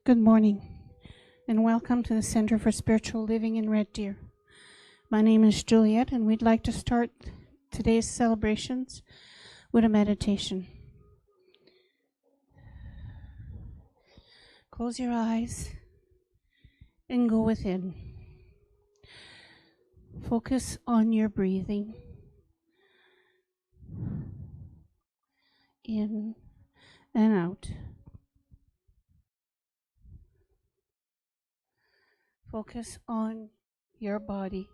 Good morning, and welcome to the Center for Spiritual Living in Red Deer. My name is Juliet, and we'd like to start today's celebrations with a meditation. Close your eyes and go within. Focus on your breathing. In and out. Focus on your body,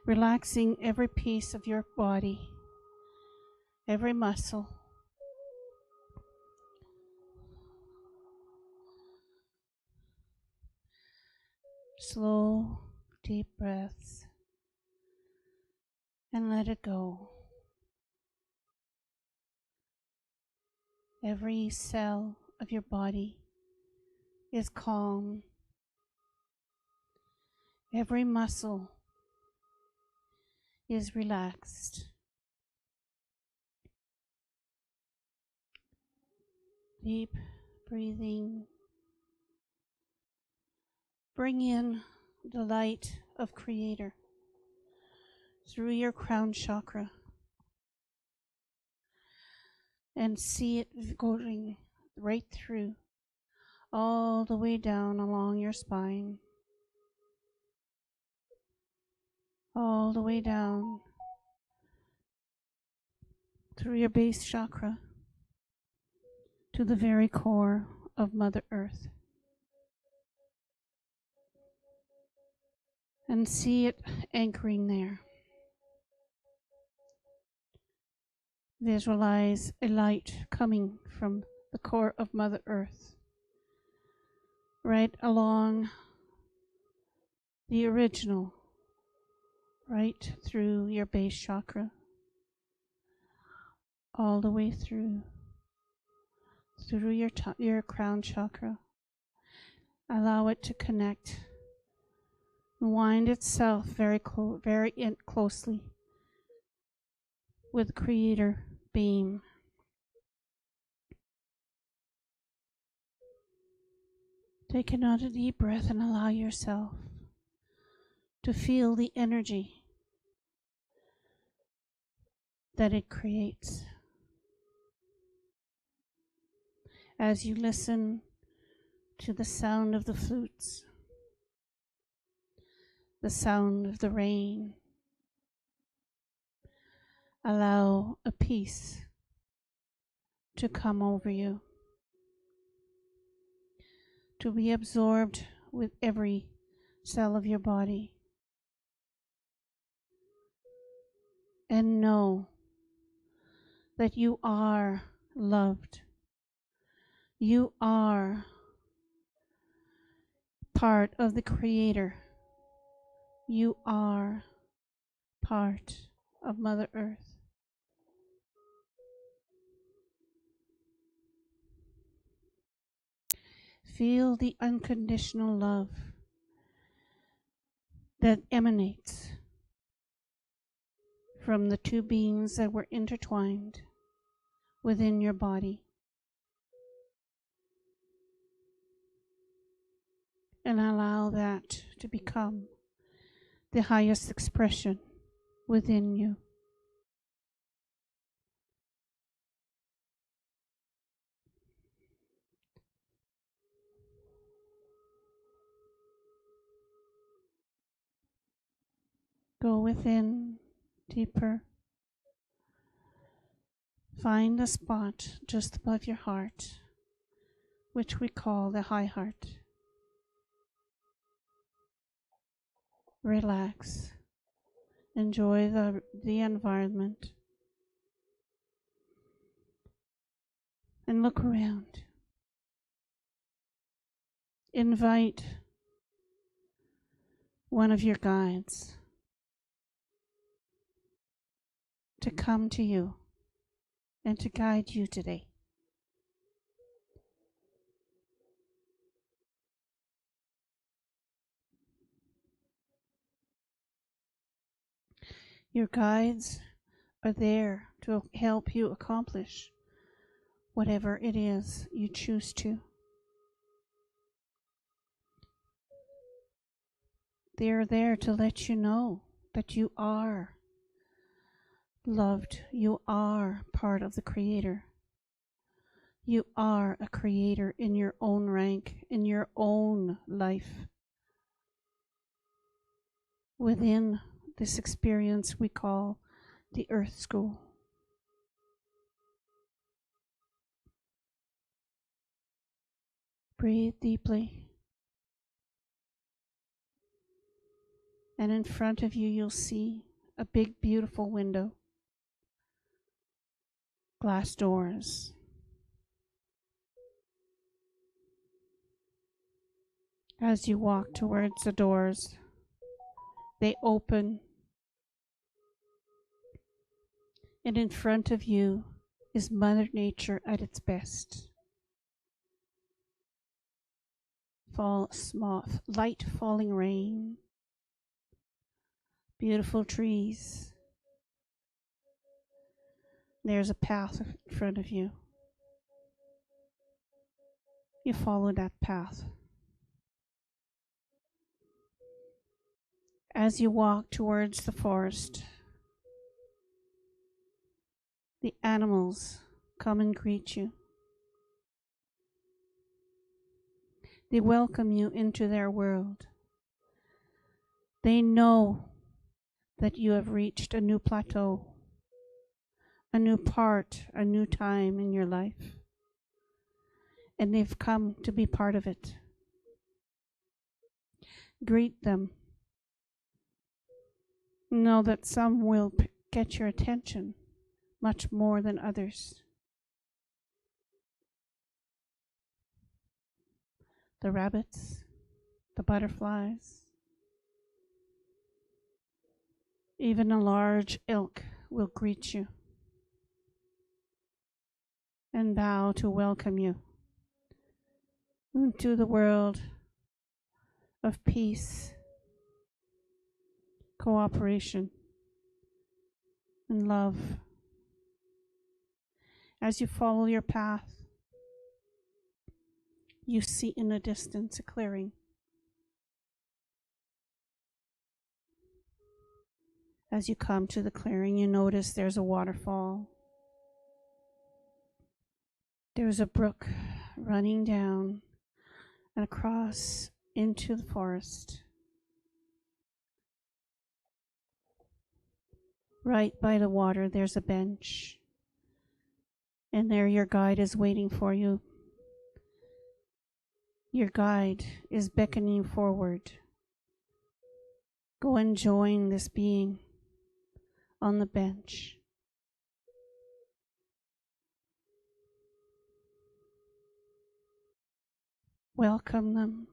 relaxing every piece of your body, every muscle. Slow, deep breaths, and let it go. Every cell of your body is calm. Every muscle is relaxed. Deep breathing. Bring in the light of Creator through your crown chakra and see it going right through, all the way down along your spine, all the way down through your base chakra to the very core of Mother Earth. And see it anchoring there. Visualize a light coming from the core of Mother Earth, right along the original, right through your base chakra, all the way through your crown chakra. Allow it to connect, wind itself very closely with Creator beam. Take another deep breath and allow yourself to feel the energy that it creates. As you listen to the sound of the flutes, the sound of the rain, allow a peace to come over you, to be absorbed with every cell of your body. And know that you are loved. You are part of the Creator. You are part of Mother Earth. Feel the unconditional love that emanates from the two beings that were intertwined within your body. And allow that to become the highest expression within you. Go within deeper. Find a spot just above your heart, which we call the high heart. Relax. Enjoy the environment. And look around. Invite one of your guides to come to you and to guide you today. Your guides are there to help you accomplish whatever it is you choose to. They're there to let you know that you are loved. You are part of the Creator. You are a creator in your own rank, in your own life. Within this experience we call the Earth School. Breathe deeply. And in front of you, you'll see a big, beautiful window. Glass doors. As you walk towards the doors, they open. And in front of you is Mother Nature at its best. Light falling rain. Beautiful trees. There's a path in front of you. You follow that path. As you walk towards the forest, the animals come and greet you. They welcome you into their world. They know that you have reached a new plateau, a new part, a new time in your life, and they've come to be part of it. Greet them. Know that some will get your attention much more than others. The rabbits, the butterflies, even a large elk will greet you and bow to welcome you into the world of peace, cooperation, and love. As you follow your path, you see in the distance a clearing. As you come to the clearing, you notice there's a waterfall. There's a brook running down and across into the forest. Right by the water, there's a bench. And there your guide is waiting for you. Your guide is beckoning forward. Go and join this being on the bench. Welcome them.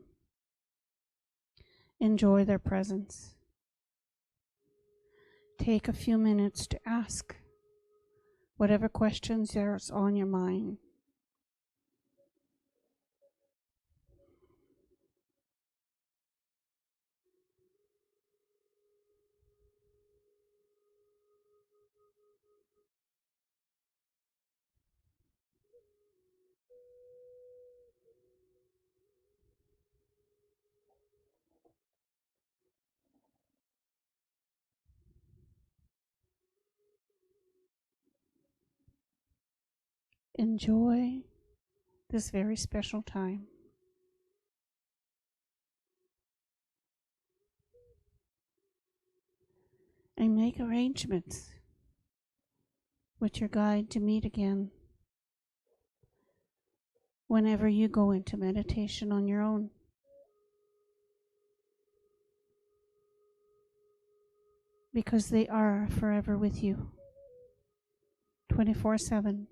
Enjoy their presence. Take a few minutes to ask whatever questions there's on your mind. Enjoy this very special time. And make arrangements with your guide to meet again whenever you go into meditation on your own. Because they are forever with you, 24/7.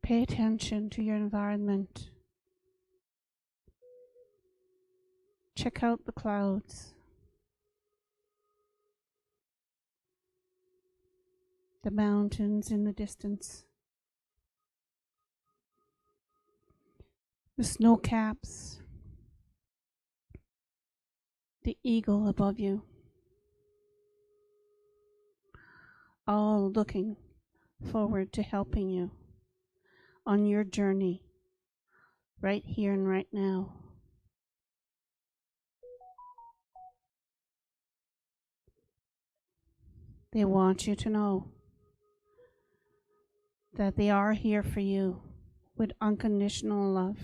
Pay attention to your environment. Check out the clouds, the mountains in the distance, the snow caps, the eagle above you, all looking forward to helping you on your journey right here and right now. They want you to know that they are here for you with unconditional love.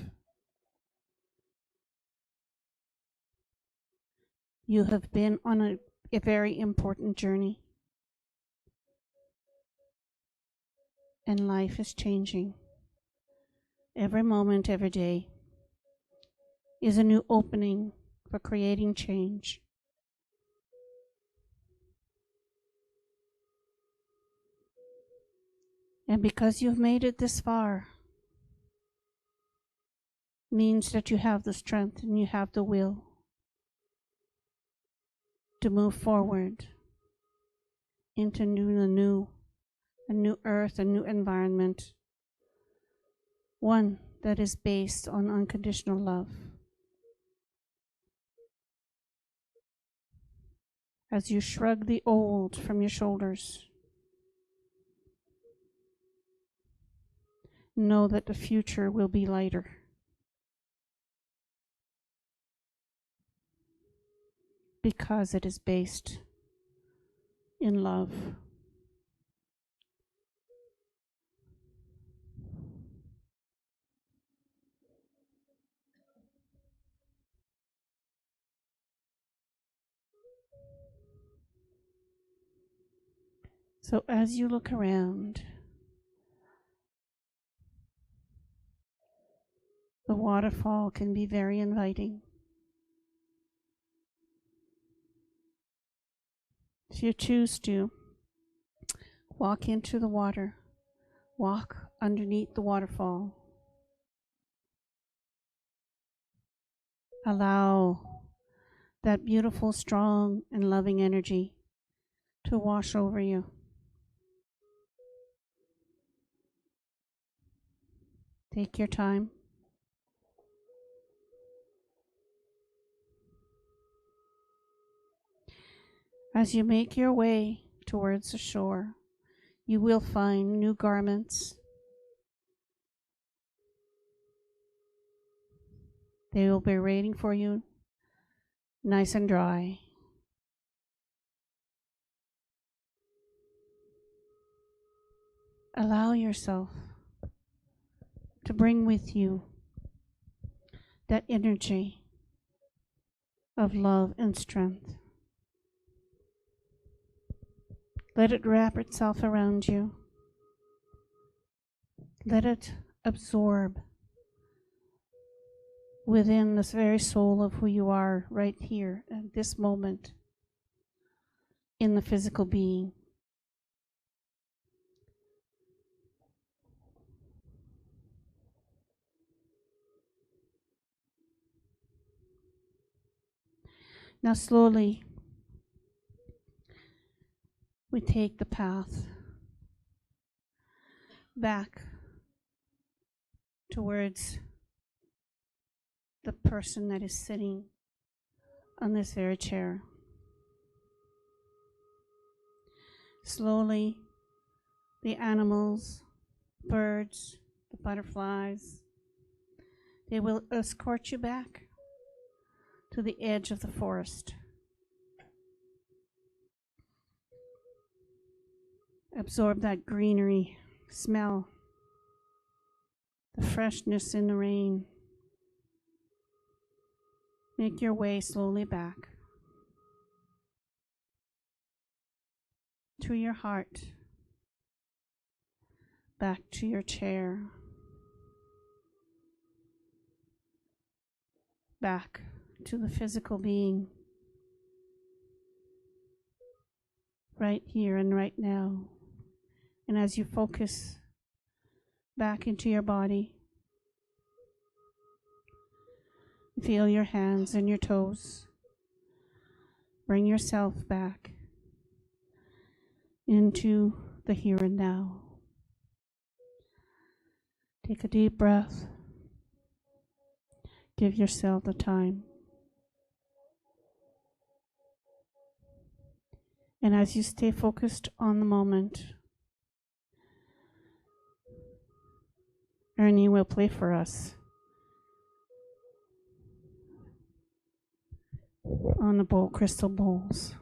You have been on a very important journey, and life is changing. Every moment, every day is a new opening for creating change. And because you've made it this far, means that you have the strength and you have the will to move forward into a new earth, a new environment, one that is based on unconditional love. As you shrug the old from your shoulders, know that the future will be lighter. Because it is based in love. So as you look around, the waterfall can be very inviting. If you choose to, walk into the water, walk underneath the waterfall. Allow that beautiful, strong, and loving energy to wash over you. Take your time. As you make your way towards the shore, you will find new garments. They will be waiting for you, nice and dry. Allow yourself to bring with you that energy of love and strength. Let it wrap itself around you. Let it absorb within this very soul of who you are right here at this moment in the physical being. Now slowly we take the path back towards the person that is sitting on this very chair. Slowly, the animals, birds, the butterflies, they will escort you back to the edge of the forest. Absorb that greenery, smell the freshness in the rain. Make your way slowly back to your heart, back to your chair, back to the physical being, right here and right now. And as you focus back into your body, feel your hands and your toes. Bring yourself back into the here and now. Take a deep breath. Give yourself the time. And as you stay focused on the moment, Ernie will play for us on the bowl, crystal bowls.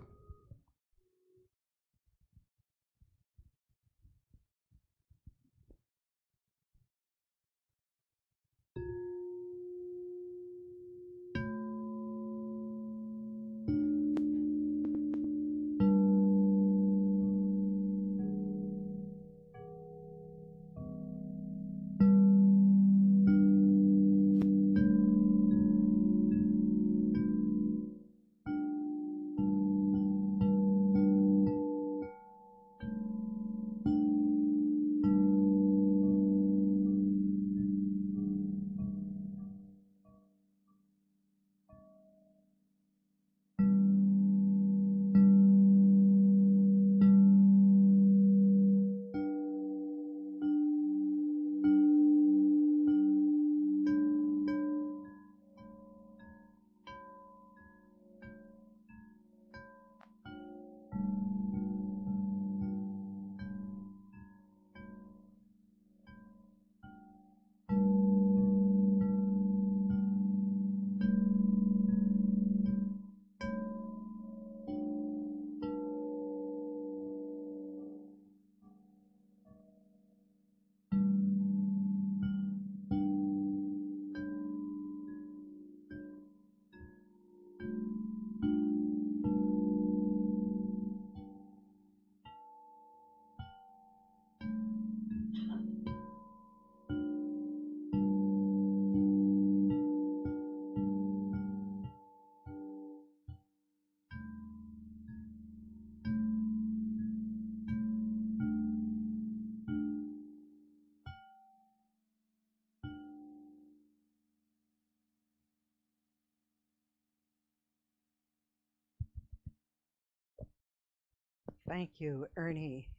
Thank you, Ernie,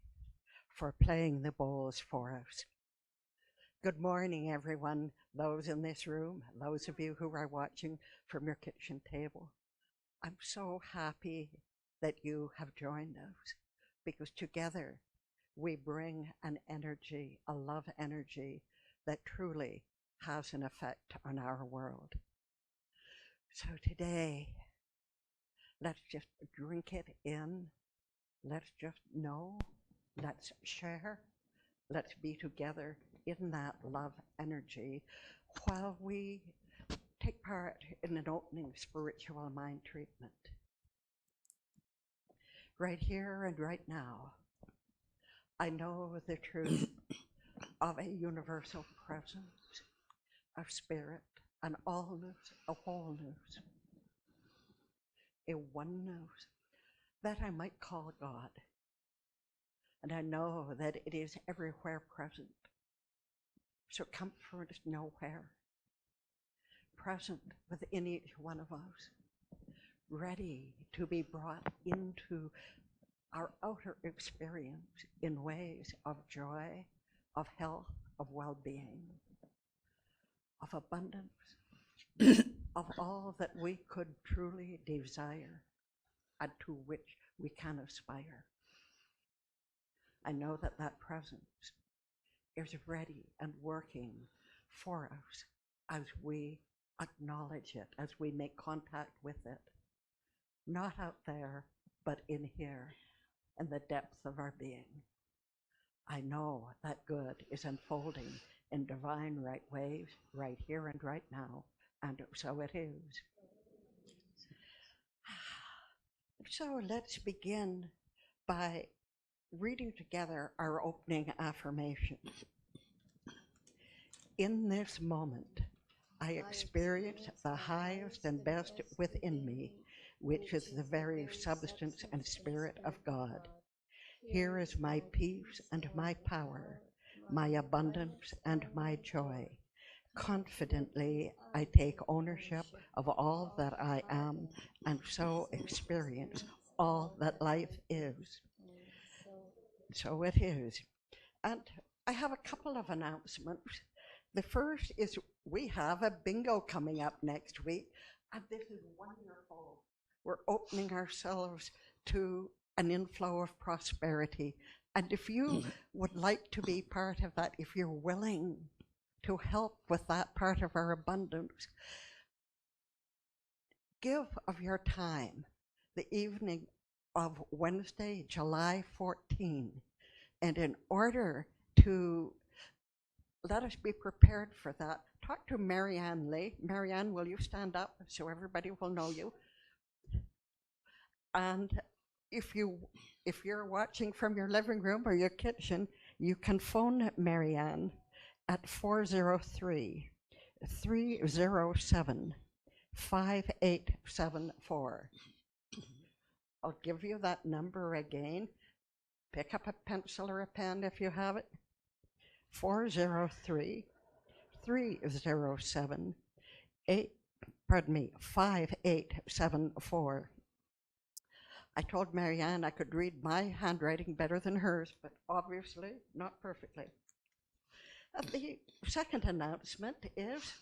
for playing the bowls for us. Good morning, everyone, those in this room, those of you who are watching from your kitchen table. I'm so happy that you have joined us because together we bring an energy, a love energy that truly has an effect on our world. So today, let's just drink it in. Let's just know, let's share, let's be together in that love energy while we take part in an opening spiritual mind treatment. Right here and right now, I know the truth of a universal presence, of spirit, an allness, a wholeness, a oneness that I might call God. And I know that it is everywhere present. So comfort is nowhere. Present within each one of us, ready to be brought into our outer experience in ways of joy, of health, of well-being, of abundance, of all that we could truly desire and to which we can aspire. I know that that presence is ready and working for us as we acknowledge it, as we make contact with it, not out there, but in here, in the depth of our being. I know that good is unfolding in divine right ways, right here and right now, and so it is. So let's begin by reading together our opening affirmation. In this moment, I experience the highest and best within me, which is the very substance and spirit of God. Here is my peace and my power, my abundance and my joy. Confidently, I take ownership of all that I am and so experience all that life is. So it is. And I have a couple of announcements. The first is we have a bingo coming up next week, and this is wonderful. We're opening ourselves to an inflow of prosperity. And if you would like to be part of that, if you're willing to help with that part of our abundance, give of your time the evening of Wednesday, July 14. And in order to let us be prepared for that, talk to Marianne Lee. Marianne, will you stand up so everybody will know you? And if you're watching from your living room or your kitchen, you can phone Marianne at 403-307-5874. I'll give you that number again. Pick up a pencil or a pen if you have it. 403-307-5874. I told Marianne I could read my handwriting better than hers, but obviously not perfectly. The second announcement is,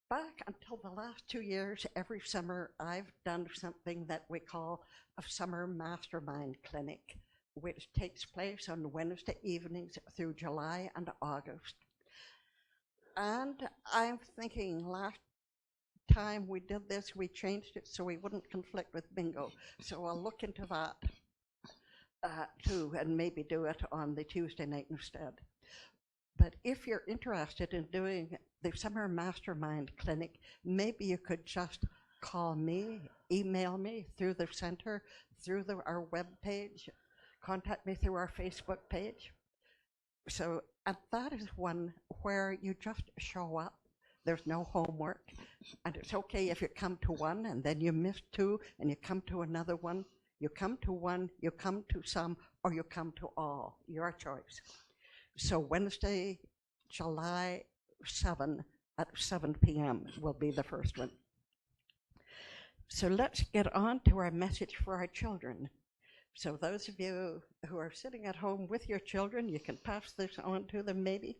back until the last 2 years, every summer I've done something that we call a summer mastermind clinic, which takes place on Wednesday evenings through July and August. And I'm thinking last time we did this, we changed it so we wouldn't conflict with bingo. So I'll look into that too, and maybe do it on the Tuesday night instead. But if you're interested in doing the Summer Mastermind Clinic, maybe you could just call me, email me through the center, through our web page, contact me through our Facebook page. So, and that is one where you just show up. There's no homework, and it's okay if you come to one and then you miss two and you come to another one. You come to one, you come to some, or you come to all, your choice. So Wednesday, July 7 at 7 p.m. will be the first one. So let's get on to our message for our children. So those of you who are sitting at home with your children, you can pass this on to them maybe.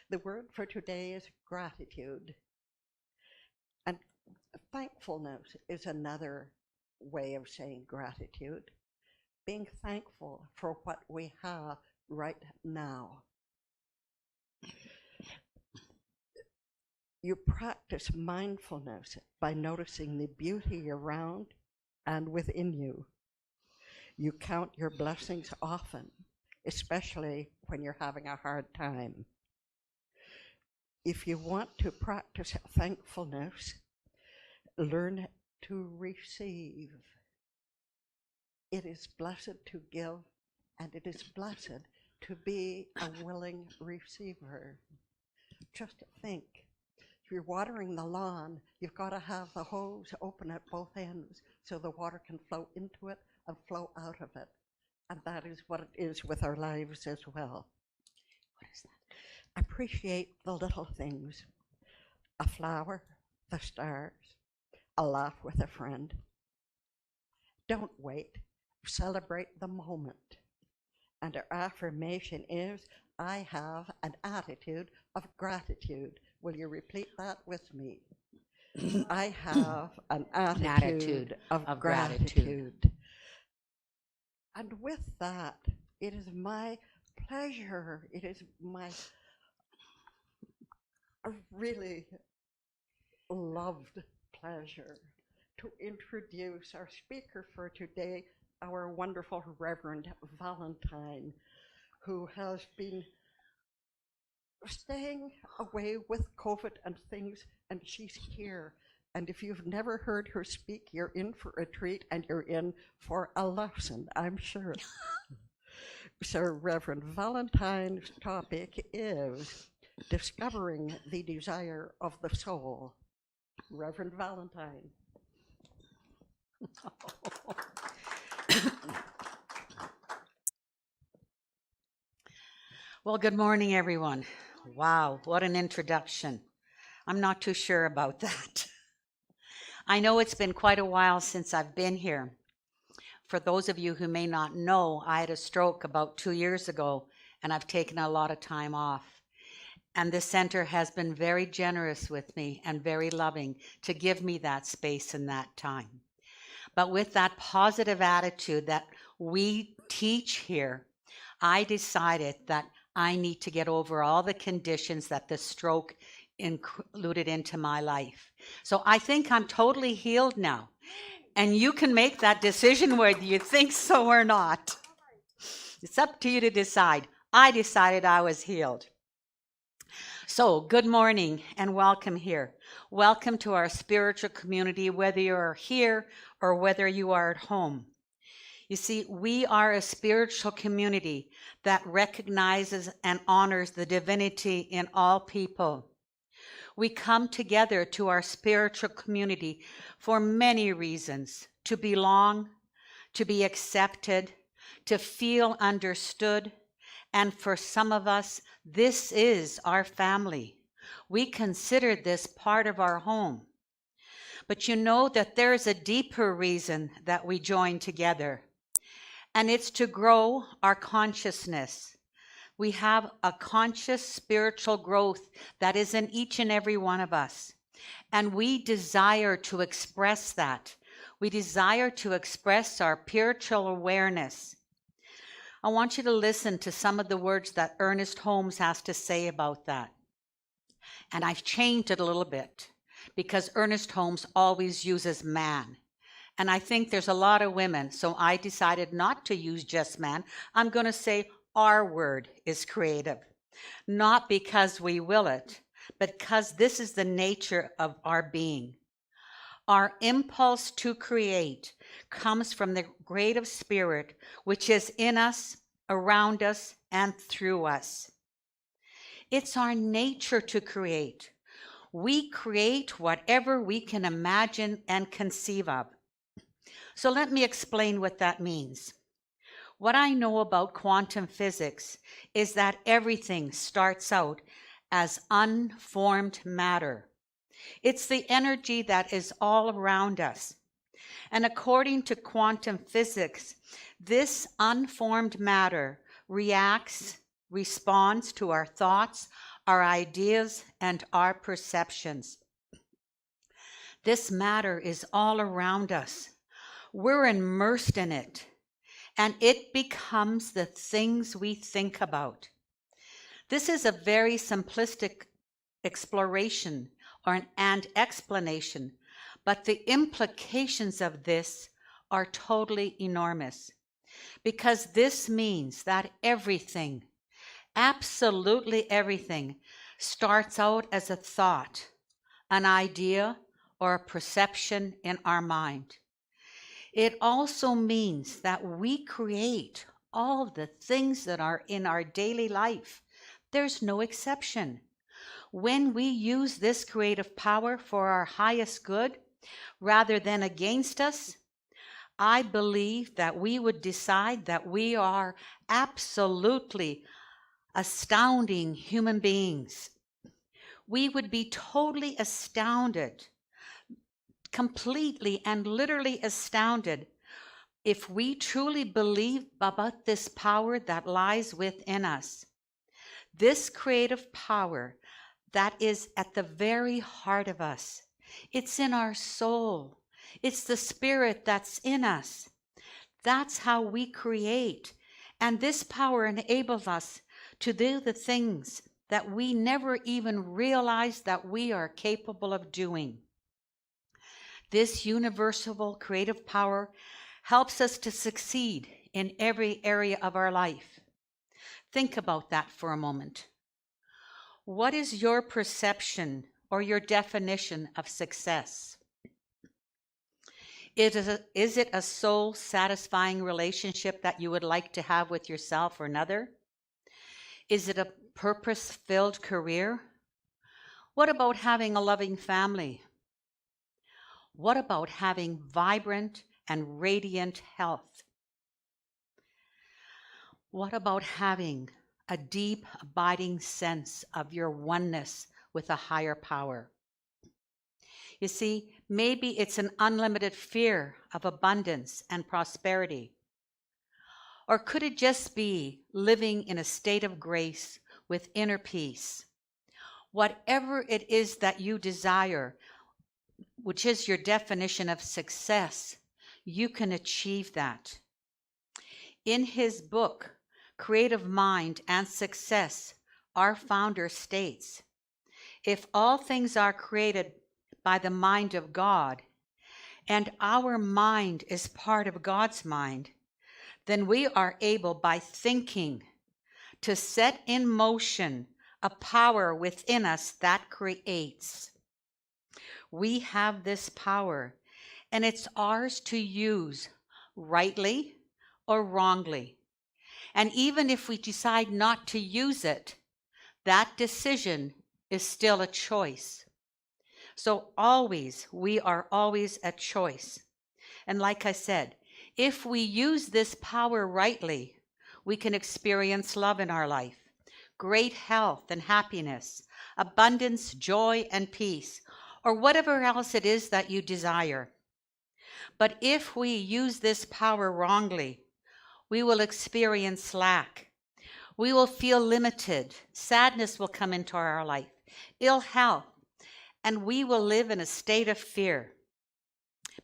The word for today is gratitude. And thankfulness is another way of saying gratitude. Being thankful for what we have right now. You practice mindfulness by noticing the beauty around and within you. You count your blessings often, especially when you're having a hard time. If you want to practice thankfulness, learn to receive. It is blessed to give, and it is blessed to be a willing receiver. Just think, if you're watering the lawn, you've got to have the hose open at both ends so the water can flow into it and flow out of it. And that is what it is with our lives as well. What is that? Appreciate the little things. A flower, the stars, a laugh with a friend. Don't wait. Celebrate the moment. And our affirmation is, I have an attitude of gratitude. Will you repeat that with me? I have an attitude of gratitude. And with that, it is my pleasure, it is my really loved pleasure to introduce our speaker for today, our wonderful Reverend Valentine, who has been staying away with COVID and things, and she's here. And if you've never heard her speak, you're in for a treat and you're in for a lesson, I'm sure. So Reverend Valentine's topic is discovering the desire of the soul. Reverend Valentine. Well, good morning, everyone. Wow, what an introduction. I'm not too sure about that. I know it's been quite a while since I've been here. For those of you who may not know, I had a stroke about 2 years ago, and I've taken a lot of time off. And this center has been very generous with me and very loving to give me that space and that time. But with that positive attitude that we teach here, I decided that I need to get over all the conditions that the stroke included into my life. So I think I'm totally healed now. And you can make that decision whether you think so or not. It's up to you to decide. I decided I was healed. So, good morning and welcome here. Welcome to our spiritual community, whether you're here or whether you are at home. You see, we are a spiritual community that recognizes and honors the divinity in all people. We come together to our spiritual community for many reasons: to belong, to be accepted, to feel understood, and for some of us, this is our family. We consider this part of our home. But you know that there is a deeper reason that we join together, and it's to grow our consciousness. We have a conscious spiritual growth that is in each and every one of us, and we desire to express that. We desire to express our spiritual awareness. I want you to listen to some of the words that Ernest Holmes has to say about that. And I've changed it a little bit because Ernest Holmes always uses man. And I think there's a lot of women, so I decided not to use just man. I'm going to say our word is creative, not because we will it, but because this is the nature of our being. Our impulse to create comes from the creative spirit, which is in us, around us, and through us. It's our nature to create. We create whatever we can imagine and conceive of. So let me explain what that means. What I know about quantum physics is that everything starts out as unformed matter. It's the energy that is all around us. And according to quantum physics, this unformed matter responds to our thoughts, our ideas, and our perceptions. This matter is all around us. We're immersed in it, and it becomes the things we think about. This is a very simplistic exploration and explanation, but the implications of this are totally enormous, because this means that everything, absolutely everything, starts out as a thought, an idea, or a perception in our mind. It also means that we create all the things that are in our daily life. There's no exception. When we use this creative power for our highest good, rather than against us, I believe that we would decide that we are absolutely astounding human beings. We would be totally astounded, completely and literally astounded, if we truly believe about this power that lies within us. This creative power that is at the very heart of us. It's in our soul. It's the spirit that's in us. That's how we create. And this power enables us to do the things that we never even realized that we are capable of doing. This universal creative power helps us to succeed in every area of our life. Think about that for a moment. What is your perception or your definition of success? Is it a soul-satisfying relationship that you would like to have with yourself or another? Is it a purpose-filled career? What about having a loving family? What about having vibrant and radiant health? What about having a deep, abiding sense of your oneness with a higher power? You see, maybe it's an unlimited fear of abundance and prosperity. Or could it just be living in a state of grace with inner peace? Whatever it is that you desire, which is your definition of success, you can achieve that. In his book, Creative Mind and Success, our founder states, if all things are created by the mind of God, and our mind is part of God's mind, then we are able, by thinking, to set in motion a power within us that creates. We have this power, and it's ours to use rightly or wrongly. And even if we decide not to use it, that decision is still a choice. So we are always at choice. And like I said, if we use this power rightly, we can experience love in our life, great health and happiness, abundance, joy, and peace, or whatever else it is that you desire. But if we use this power wrongly, we will experience lack. We will feel limited. Sadness will come into our life, ill health, and we will live in a state of fear,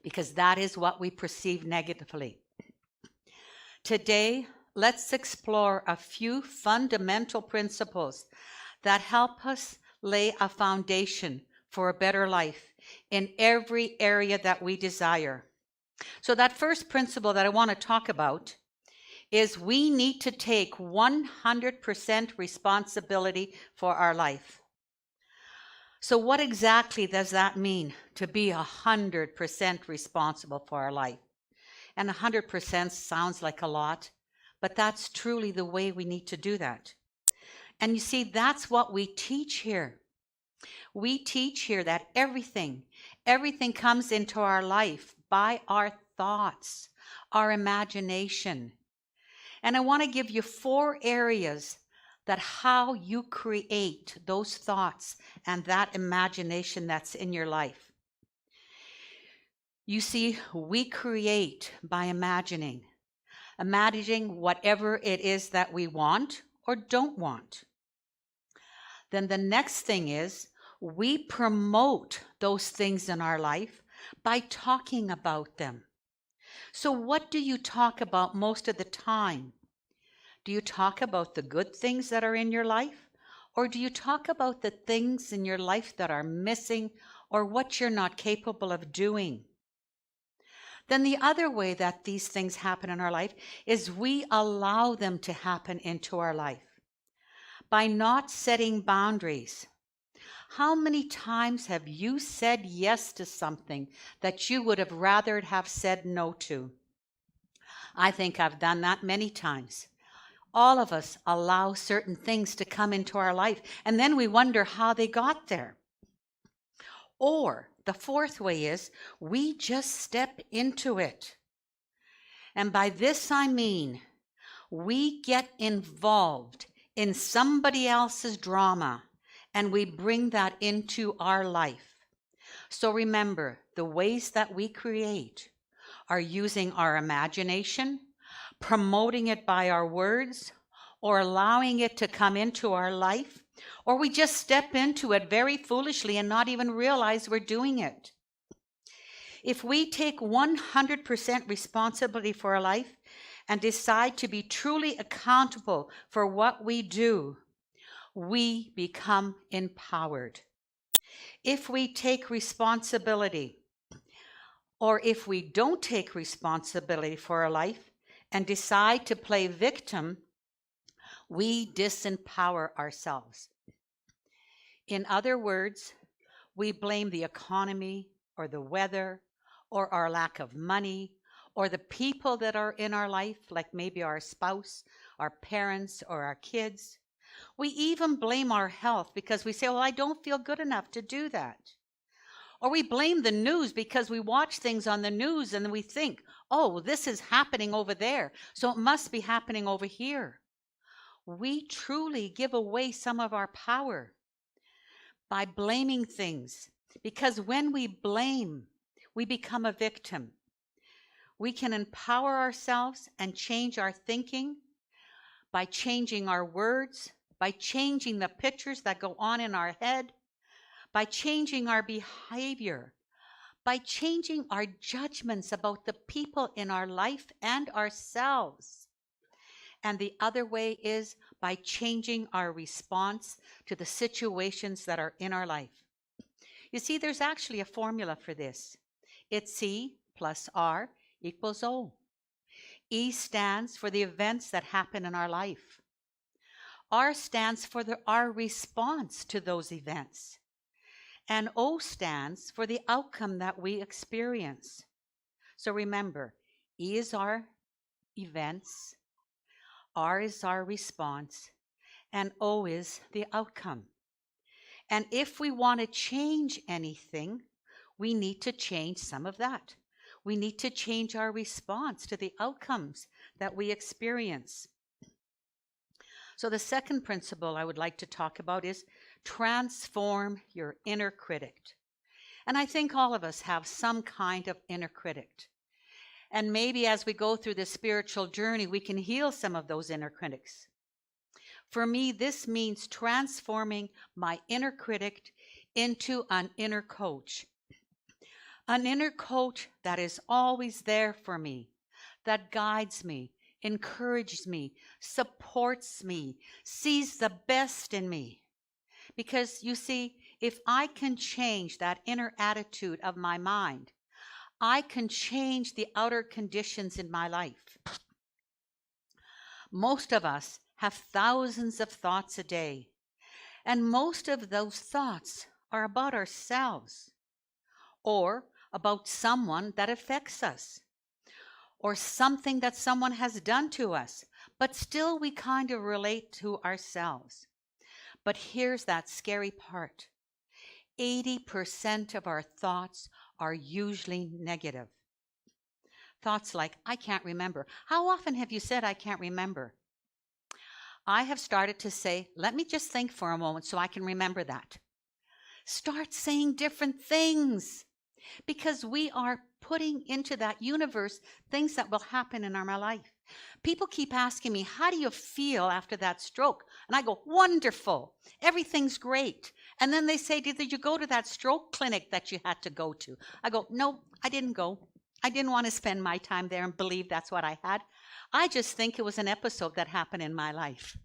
because that is what we perceive negatively. Today, let's explore a few fundamental principles that help us lay a foundation for a better life in every area that we desire. So that first principle that I want to talk about is we need to take 100% responsibility for our life. So what exactly does that mean, to be 100% responsible for our life? And 100% sounds like a lot, but that's truly the way we need to do that. And you see, that's what we teach here. We teach here that everything comes into our life by our thoughts, our imagination. And I want to give you 4 areas that how you create those thoughts and that imagination that's in your life. You see, we create by imagining whatever it is that we want or don't want. Then the next thing is we promote those things in our life by talking about them. So what do you talk about most of the time? Do you talk about the good things that are in your life? Or do you talk about the things in your life that are missing or what you're not capable of doing? Then the other way that these things happen in our life is we allow them to happen into our life by not setting boundaries. How many times have you said yes to something that you would have rather have said no to? I think I've done that many times. All of us allow certain things to come into our life, and then we wonder how they got there. Or the fourth way is we just step into it. And by this I mean we get involved in somebody else's drama and we bring that into our life. So remember, the ways that we create are using our imagination, promoting it by our words, or allowing it to come into our life, or we just step into it very foolishly and not even realize we're doing it. If we take 100% responsibility for our life and decide to be truly accountable for what we do, we become empowered. If we take responsibility, or if we don't take responsibility for our life and decide to play victim, we disempower ourselves. In other words, we blame the economy or the weather or our lack of money or the people that are in our life, like maybe our spouse, our parents, or our kids. We even blame our health because we say, well, I don't feel good enough to do that. Or we blame the news because we watch things on the news and we think, oh, this is happening over there, so it must be happening over here. We truly give away some of our power by blaming things, because when we blame, we become a victim. We can empower ourselves and change our thinking by changing our words, by changing the pictures that go on in our head, by changing our behavior, by changing our judgments about the people in our life and ourselves. And the other way is by changing our response to the situations that are in our life. You see, there's actually a formula for this. It's E plus R equals O. E stands for the events that happen in our life. R stands for our response to those events. And O stands for the outcome that we experience. So remember, E is our events, R is our response, and O is the outcome. And if we want to change anything, we need to change some of that. We need to change our response to the outcomes that we experience. So the second principle I would like to talk about is transform your inner critic. And I think all of us have some kind of inner critic. And maybe as we go through this spiritual journey, we can heal some of those inner critics. For me, this means transforming my inner critic into an inner coach. An inner coach that is always there for me, that guides me, encourages me, supports me, sees the best in me. Because you see, if I can change that inner attitude of my mind, I can change the outer conditions in my life. Most of us have thousands of thoughts a day, and most of those thoughts are about ourselves or about someone that affects us or something that someone has done to us, but still we kind of relate to ourselves. But here's that scary part. 80% of our thoughts are usually negative. Thoughts like, I can't remember. How often have you said, I can't remember? I have started to say, let me just think for a moment so I can remember that. Start saying different things, because we are putting into that universe things that will happen in our life. People keep asking me, how do you feel after that stroke? And I go, wonderful. Everything's great. And then they say, did you go to that stroke clinic that you had to go to? I go, no, I didn't go. I didn't want to spend my time there and believe that's what I had. I just think it was an episode that happened in my life.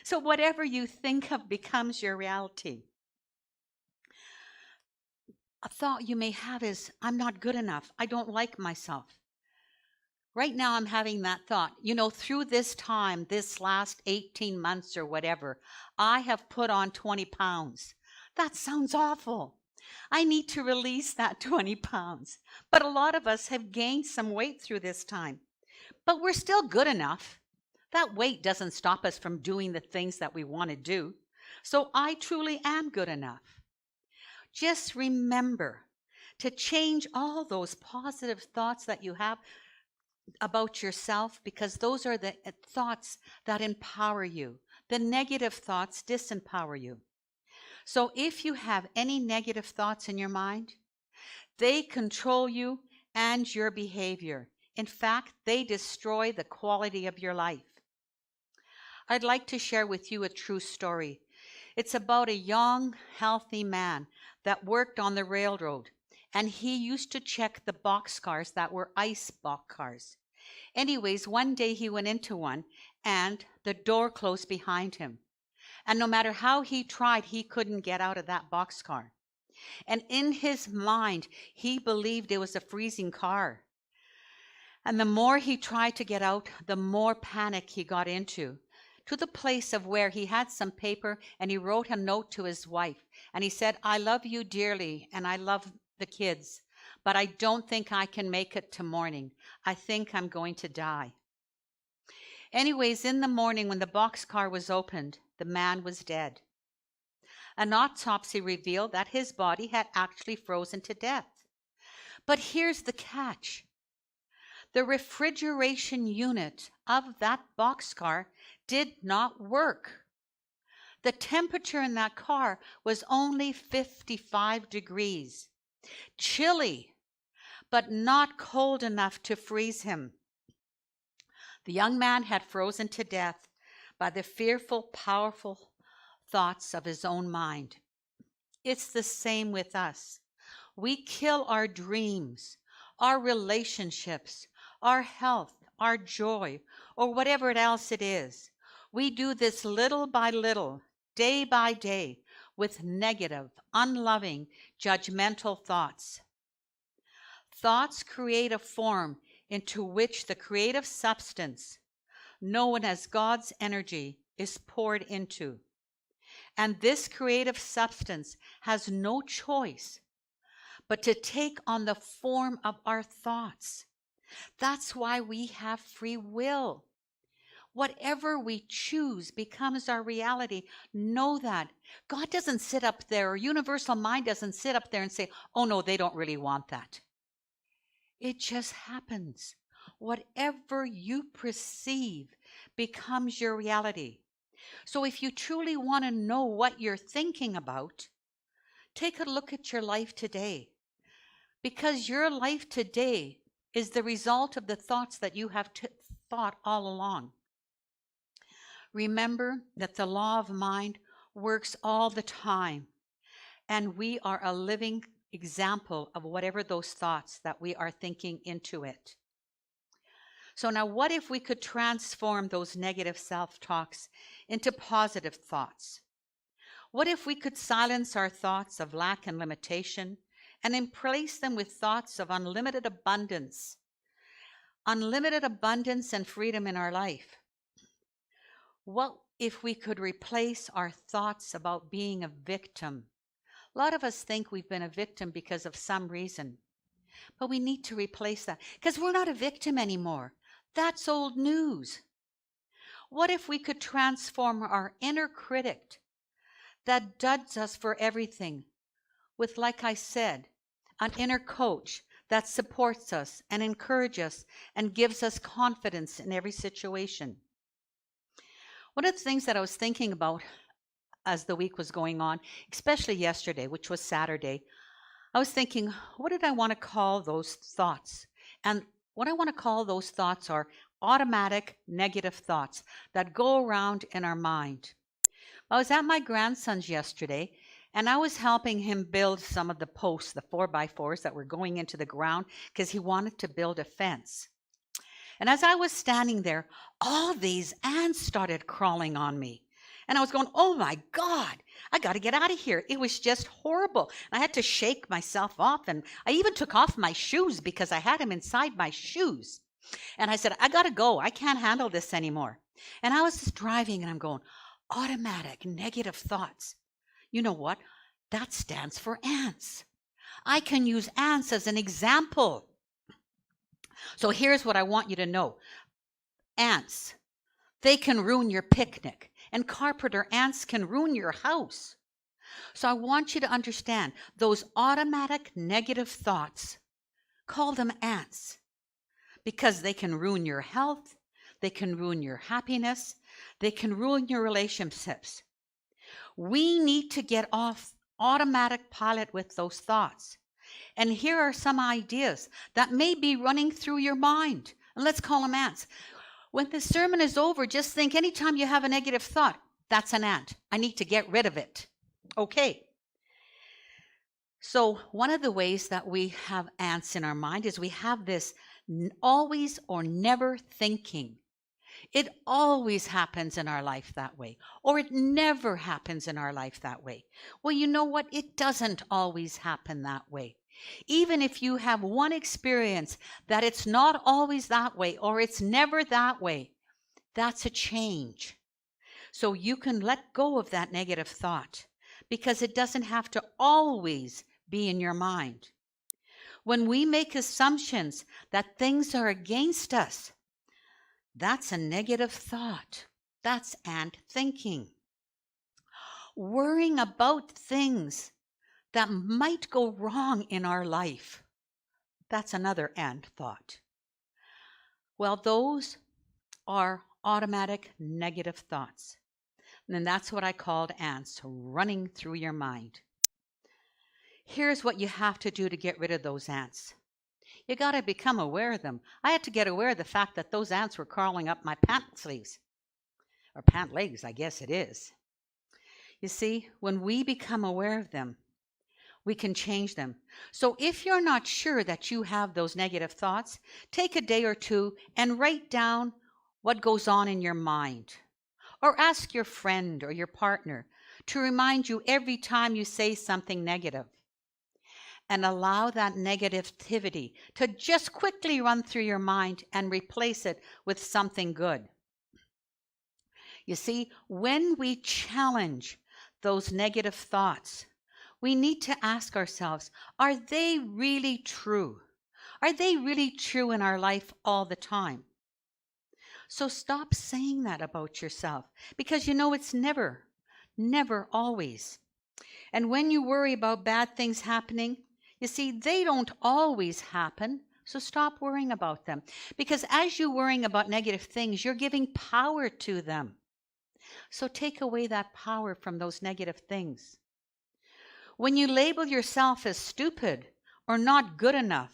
So whatever you think of becomes your reality. A thought you may have is, I'm not good enough. I don't like myself. Right now I'm having that thought. You know, through this time, this last 18 months or whatever, I have put on 20 pounds. That sounds awful. I need to release that 20 pounds. But a lot of us have gained some weight through this time. But we're still good enough. That weight doesn't stop us from doing the things that we want to do. So I truly am good enough. Just remember to change all those positive thoughts that you have about yourself, because those are the thoughts that empower you. The negative thoughts disempower you. So if you have any negative thoughts in your mind, they control you and your behavior. In fact, they destroy the quality of your life. I'd like to share with you a true story. It's about a young, healthy man that worked on the railroad, and he used to check the boxcars that were ice boxcars. Anyways, one day he went into one, and the door closed behind him. And no matter how he tried, he couldn't get out of that boxcar. And in his mind, he believed it was a freezing car. And the more he tried to get out, the more panic he got into, to the place of where he had some paper and he wrote a note to his wife. And he said, I love you dearly and I love the kids, but I don't think I can make it to morning. I think I'm going to die. Anyways, in the morning when the boxcar was opened, the man was dead. An autopsy revealed that his body had actually frozen to death. But here's the catch. The refrigeration unit of that boxcar did not work. The temperature in that car was only 55 degrees. Chilly, but not cold enough to freeze him. The young man had frozen to death by the fearful, powerful thoughts of his own mind. It's the same with us. We kill our dreams, our relationships, our health, our joy, or whatever else it is. We do this little by little, day by day. with negative, unloving, judgmental thoughts. Thoughts create a form into which the creative substance, known as God's energy, is poured into. And this creative substance has no choice but to take on the form of our thoughts. That's why we have free will. Whatever we choose becomes our reality. Know that. God doesn't sit up there, or universal mind doesn't sit up there and say, oh no, they don't really want that. It just happens. Whatever you perceive becomes your reality. So if you truly want to know what you're thinking about, take a look at your life today. Because your life today is the result of the thoughts that you have thought all along. Remember that the law of mind works all the time, and we are a living example of whatever those thoughts that we are thinking into it. So now what if we could transform those negative self-talks into positive thoughts? What if we could silence our thoughts of lack and limitation and replace them with thoughts of unlimited abundance and freedom in our life? What if we could replace our thoughts about being a victim? A lot of us think we've been a victim because of some reason, but we need to replace that because we're not a victim anymore. That's old news. What if we could transform our inner critic that judges us for everything with, like I said, an inner coach that supports us and encourages us and gives us confidence in every situation? One of the things that I was thinking about as the week was going on, especially yesterday, which was Saturday, I was thinking, what did I want to call those thoughts? And what I want to call those thoughts are automatic negative thoughts that go around in our mind. I was at my grandson's yesterday, and I was helping him build some of the posts, the 4x4s that were going into the ground, because he wanted to build a fence. And as I was standing there, all these ants started crawling on me. And I was going, oh my God, I got to get out of here. It was just horrible. I had to shake myself off. And I even took off my shoes because I had them inside my shoes. And I said, I got to go. I can't handle this anymore. And I was just driving and I'm going, automatic negative thoughts. You know what? That stands for ants. I can use ants as an example. So here's what I want you to know. Ants, they can ruin your picnic. And carpenter ants can ruin your house. So I want you to understand those automatic negative thoughts, call them ants, because they can ruin your health, they can ruin your happiness, they can ruin your relationships. We need to get off automatic pilot with those thoughts. And here are some ideas that may be running through your mind. And let's call them ants. When the sermon is over, just think anytime you have a negative thought, that's an ant. I need to get rid of it. Okay. So one of the ways that we have ants in our mind is we have this always or never thinking. It always happens in our life that way, or it never happens in our life that way. Well, you know what? It doesn't always happen that way. Even if you have one experience that it's not always that way or it's never that way, that's a change. So you can let go of that negative thought because it doesn't have to always be in your mind. When we make assumptions that things are against us, that's a negative thought. That's ant thinking. Worrying about things that might go wrong in our life, that's another ant thought. Well, those are automatic negative thoughts. And that's what I called ants running through your mind. Here's what you have to do to get rid of those ants. You got to become aware of them. I had to get aware of the fact that those ants were crawling up my pant sleeves, or pant legs, I guess it is. You see, when we become aware of them, we can change them. So if you're not sure that you have those negative thoughts, take a day or two and write down what goes on in your mind. Or ask your friend or your partner to remind you every time you say something negative. And allow that negativity to just quickly run through your mind and replace it with something good. You see, when we challenge those negative thoughts, we need to ask ourselves, are they really true? Are they really true in our life all the time? So stop saying that about yourself, because you know it's never always. And when you worry about bad things happening, you see, they don't always happen. So stop worrying about them. Because as you're worrying about negative things, you're giving power to them. So take away that power from those negative things. When you label yourself as stupid or not good enough,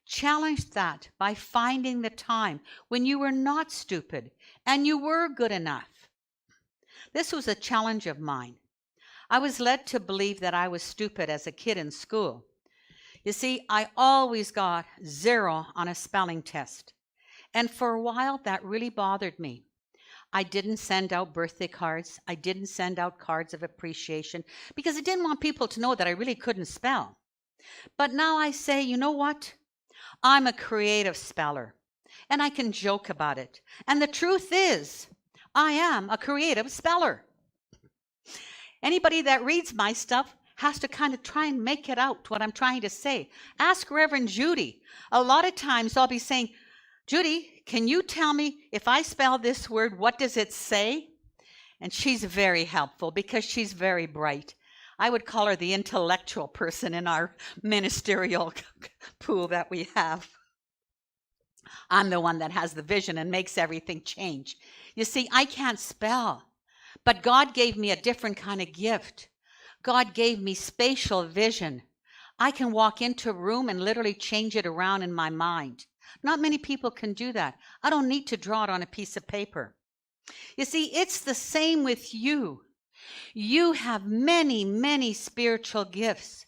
challenge that by finding the time when you were not stupid and you were good enough. This was a challenge of mine. I was led to believe that I was stupid as a kid in school. You see, I always got 0 on a spelling test. And for a while, that really bothered me. I didn't send out birthday cards. I didn't send out cards of appreciation because I didn't want people to know that I really couldn't spell. But now I say, you know what? I'm a creative speller, and I can joke about it. And the truth is, I am a creative speller. Anybody that reads my stuff has to kind of try and make it out what I'm trying to say. Ask Reverend Judy. A lot of times I'll be saying, Judy, can you tell me if I spell this word, what does it say? And she's very helpful because she's very bright. I would call her the intellectual person in our ministerial pool that we have. I'm the one that has the vision and makes everything change. You see, I can't spell, but God gave me a different kind of gift. God gave me spatial vision. I can walk into a room and literally change it around in my mind. Not many people can do that. I don't need to draw it on a piece of paper. You see, it's the same with you. You have many, many spiritual gifts.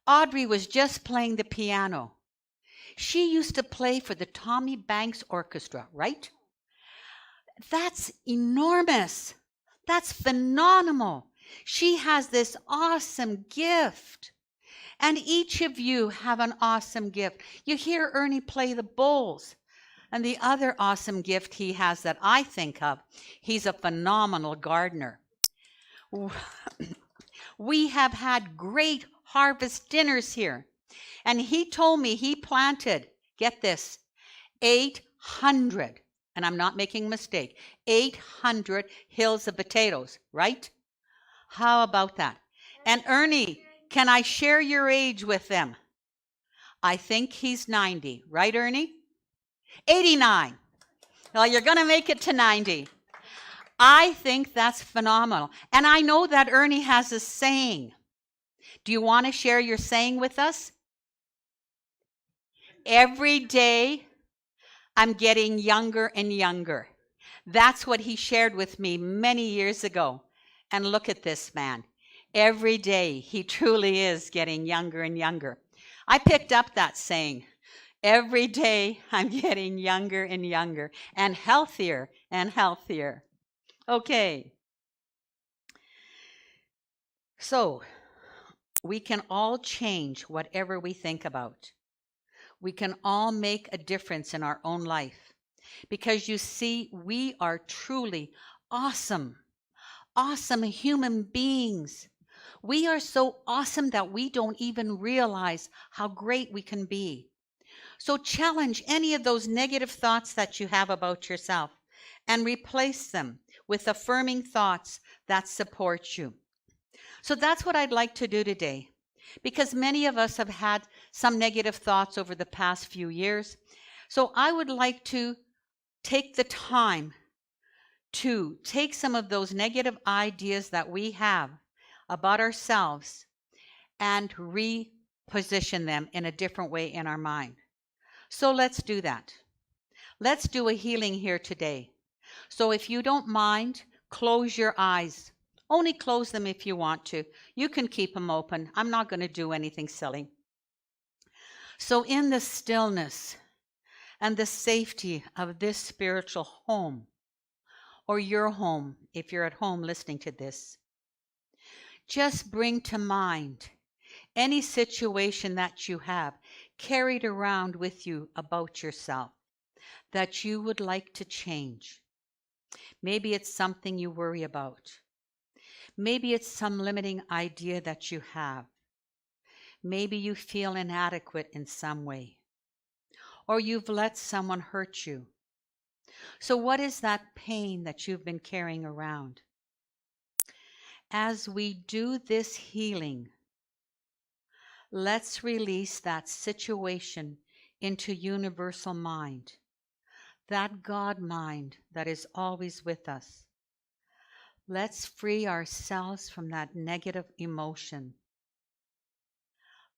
Audrey was just playing the piano. She used to play for the Tommy Banks Orchestra, right? That's enormous. That's phenomenal. She has this awesome gift. And each of you have an awesome gift. You hear Ernie play the bowls. And the other awesome gift he has that I think of, he's a phenomenal gardener. We have had great harvest dinners here. And he told me he planted, get this, 800, and I'm not making a mistake, 800 hills of potatoes, right? How about that? And Ernie, can I share your age with them? I think he's 90, right, Ernie? 89. Well, you're going to make it to 90. I think that's phenomenal. And I know that Ernie has a saying. Do you want to share your saying with us? Every day, I'm getting younger and younger. That's what he shared with me many years ago. And look at this man. Every day, he truly is getting younger and younger. I picked up that saying. Every day, I'm getting younger and younger and healthier and healthier. Okay. So, we can all change whatever we think about. We can all make a difference in our own life. Because you see, we are truly awesome human beings. We are so awesome that we don't even realize how great we can be. So challenge any of those negative thoughts that you have about yourself and replace them with affirming thoughts that support you. So that's what I'd like to do today, because many of us have had some negative thoughts over the past few years. So I would like to take the time to take some of those negative ideas that we have about ourselves and reposition them in a different way in our mind. So let's do that. Let's do a healing here today. So if you don't mind, close your eyes. Only close them if you want to. You can keep them open. I'm not going to do anything silly. So in the stillness and the safety of this spiritual home, or your home, if you're at home listening to this, just bring to mind any situation that you have carried around with you about yourself that you would like to change. Maybe it's something you worry about. Maybe it's some limiting idea that you have. Maybe you feel inadequate in some way, or you've let someone hurt you. So what is that pain that you've been carrying around? As we do this healing, let's release that situation into universal mind, that God mind that is always with us. Let's free ourselves from that negative emotion.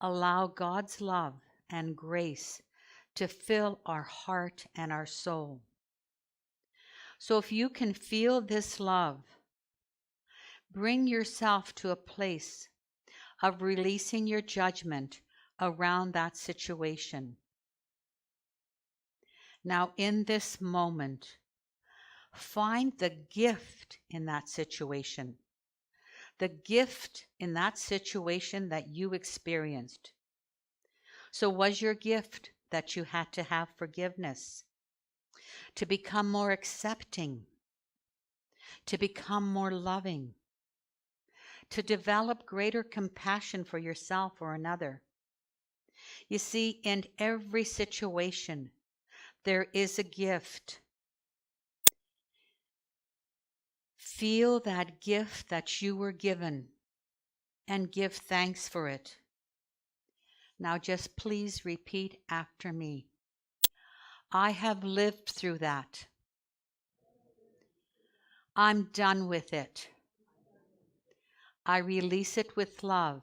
Allow God's love and grace to fill our heart and our soul. So if you can feel this love, bring yourself to a place of releasing your judgment around that situation. Now, in this moment, find the gift in that situation. The gift in that situation that you experienced. So was your gift that you had to have forgiveness, to become more accepting, to become more loving, to develop greater compassion for yourself or another? You see, in every situation, there is a gift. Feel that gift that you were given and give thanks for it. Now just please repeat after me. I have lived through that. I'm done with it. I release it with love.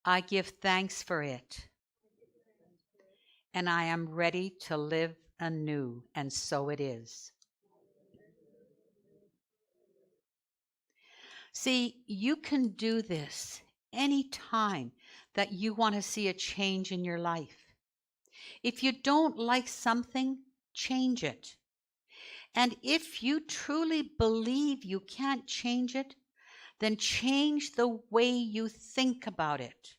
I give thanks for it. And I am ready to live anew, and so it is. See, you can do this any time that you want to see a change in your life. If you don't like something, change it. And if you truly believe you can't change it, then change the way you think about it.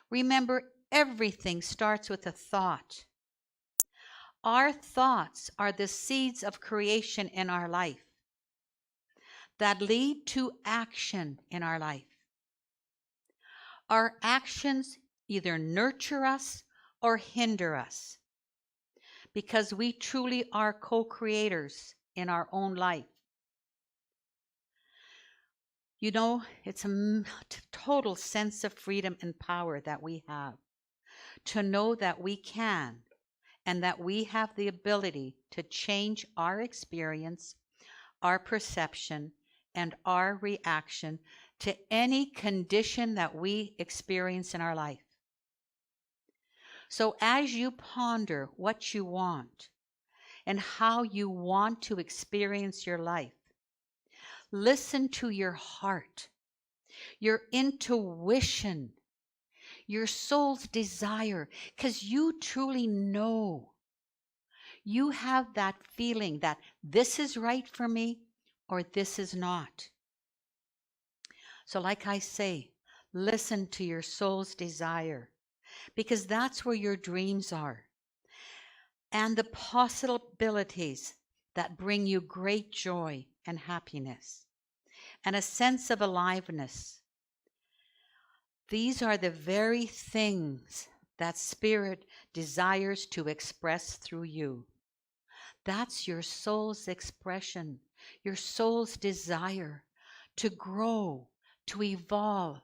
Remember, everything starts with a thought. Our thoughts are the seeds of creation in our life that lead to action in our life. Our actions either nurture us or hinder us, because we truly are co-creators in our own life. You know, it's a total sense of freedom and power that we have to know that we can and that we have the ability to change our experience, our perception, and our reaction to any condition that we experience in our life. So as you ponder what you want and how you want to experience your life, listen to your heart, your intuition, your soul's desire, because you truly know. You have that feeling that this is right for me or this is not. So like I say, listen to your soul's desire, because that's where your dreams are and the possibilities that bring you great joy and happiness and a sense of aliveness. These are the very things that Spirit desires to express through you. That's your soul's expression, your soul's desire to grow, to evolve,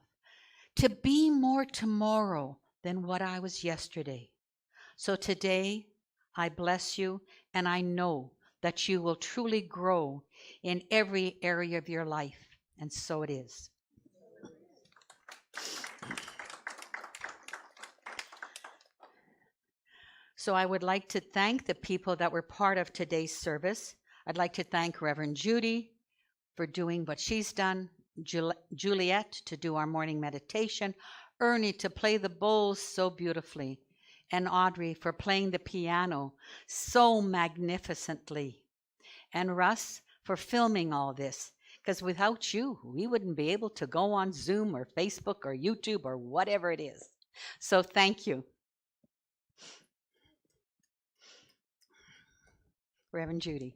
to be more tomorrow than what I was yesterday. So today, I bless you, and I know that you will truly grow in every area of your life, and so it is. So I would like to thank the people that were part of today's service. I'd like to thank Reverend Judy for doing what she's done, Juliet to do our morning meditation, Ernie to play the bowls so beautifully, and Audrey for playing the piano so magnificently, and Russ for filming all this, Because without you, we wouldn't be able to go on Zoom or Facebook or YouTube or whatever it is. So thank you. Reverend Judy.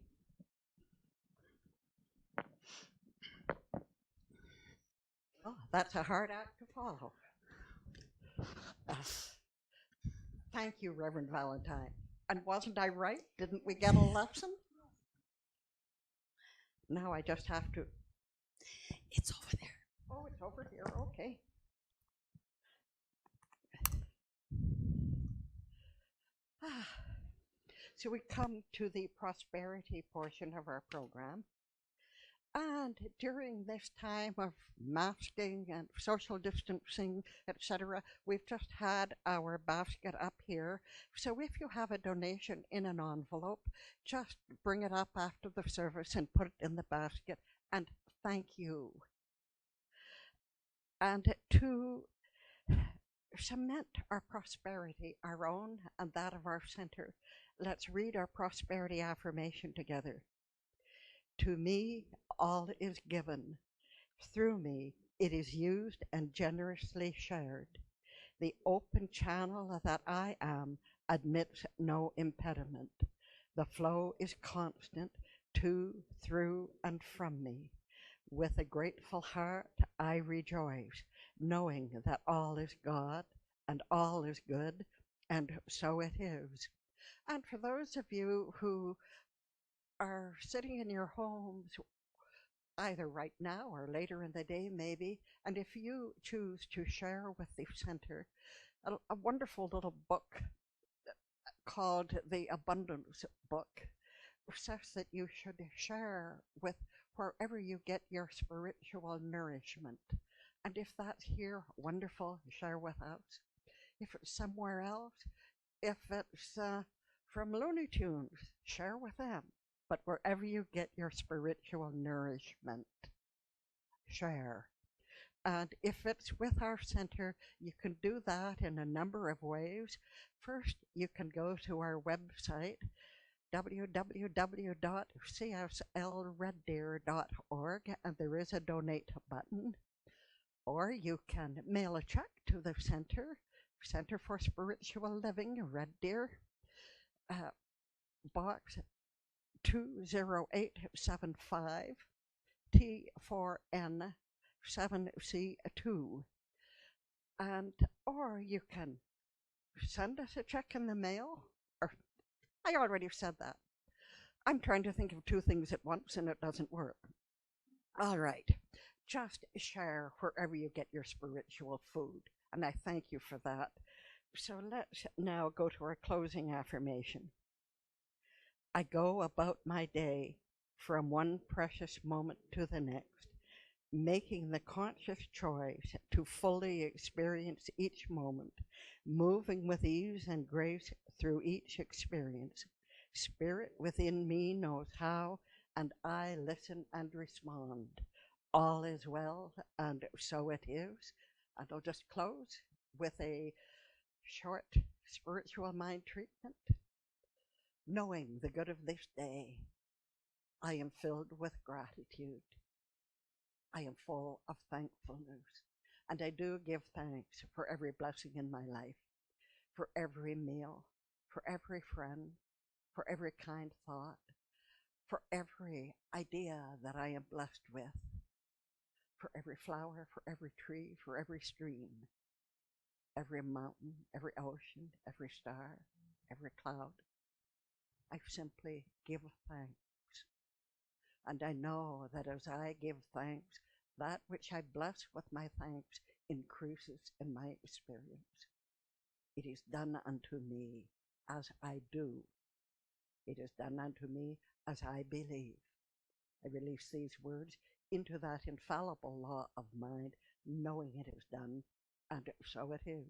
Oh, that's a hard act to follow. Thank you, Reverend Valentine. And wasn't I right? Didn't we get a lesson? Now I just have to. It's over there. Oh, it's over here. Okay. So we come to the prosperity portion of our program. And during this time of masking and social distancing, etc., we've just had our basket up here. So if you have a donation in an envelope, just bring it up after the service and put it in the basket. And thank you. And to cement our prosperity, our own and that of our center, let's read our prosperity affirmation together. To me, all is given. Through me, it is used and generously shared. The open channel that I am admits no impediment. The flow is constant to, through, and from me. With a grateful heart, I rejoice, knowing that all is God and all is good, and so it is. And for those of you who are sitting in your homes, either right now or later in the day maybe, and if you choose to share with the center a wonderful little book called the Abundance Book, says that you should share with wherever you get your spiritual nourishment. And if that's here, wonderful, share with us. If it's somewhere else, if it's from Looney Tunes, share with them. But wherever you get your spiritual nourishment, share. And if it's with our center, you can do that in a number of ways. First, you can go to our website, www.cslreddeer.org, and there is a donate button. Or you can mail a check to the center, Center for Spiritual Living, Red Deer, box 20875, T4N 7C2. And or you can send us a check in the mail, or I already said that. I'm trying to think of two things at once and it doesn't work. All right, just share wherever you get your spiritual food, and I thank you for that. So let's now go to our closing affirmation. I go about my day from one precious moment to the next, making the conscious choice to fully experience each moment, moving with ease and grace through each experience. Spirit within me knows how, and I listen and respond. All is well, and so it is. And I'll just close with a short spiritual mind treatment. Knowing the good of this day, I am filled with gratitude. I am full of thankfulness, and I do give thanks for every blessing in my life, for every meal, for every friend, for every kind thought, for every idea that I am blessed with, for every flower, for every tree, for every stream, every mountain, every ocean, every star, every cloud. I simply give thanks. And I know that as I give thanks, that which I bless with my thanks increases in my experience. It is done unto me as I do. It is done unto me as I believe. I release these words into that infallible law of mind, knowing it is done, and so it is.